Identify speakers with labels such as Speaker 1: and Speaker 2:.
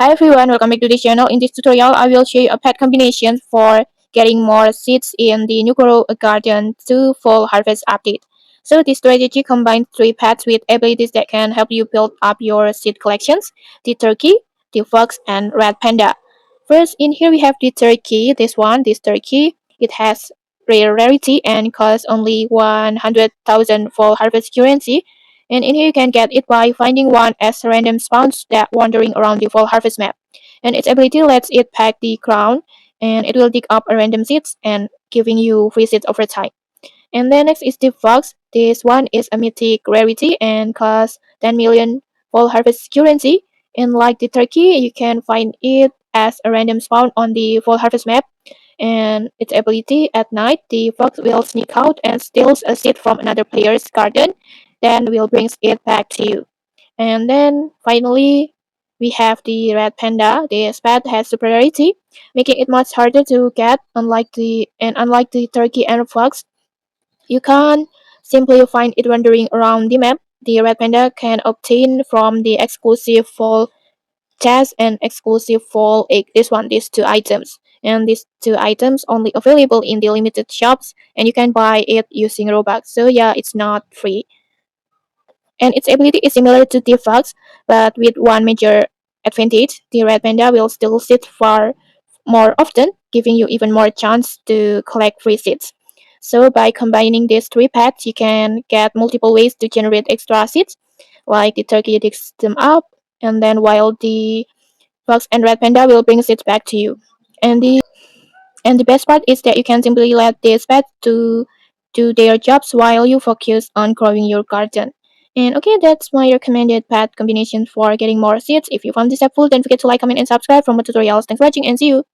Speaker 1: Hi everyone, welcome back to this channel. In this tutorial, I will show you a pet combination for getting more seeds in the new grow garden to fall harvest update. So this strategy combines three pets with abilities that can help you build up your seed collections: the turkey, the fox, and red panda. First, in here we have the turkey. This turkey, it has rare rarity and costs only 100,000 for harvest currency, and in here you can get it by finding one as random spawns that wandering around the fall harvest map. And its ability lets it pack the crown, and it will dig up a random seeds and giving you free seeds over time. And then next is the fox. This one is a mythic rarity and costs 10 million fall harvest currency. And like the turkey, you can find it as a random spawn on the fall harvest map. And its ability at night, the fox will sneak out and steals a seed from another player's garden, then will brings it back to you. And then finally, we have the red panda. This pet has superiority, making it much harder to get. Unlike the turkey and fox, you can't simply find it wandering around the map. The red panda can obtain from the exclusive fall chest and exclusive fall egg. These two items. And these two items only available in the limited shops, and you can buy it using Robux. So yeah, it's not free. And its ability is similar to the fox, but with one major advantage: the red panda will still sit far more often, giving you even more chance to collect free seeds. So by combining these three pets, you can get multiple ways to generate extra seeds, like the turkey digs them up, and then while the fox and red panda will bring seeds back to you. And the best part is that you can simply let these pets do their jobs while you focus on growing your garden. And okay, that's my recommended pet combination for getting more seeds. If you found this helpful, don't forget to like, comment, and subscribe for more tutorials. Thanks for watching and see you.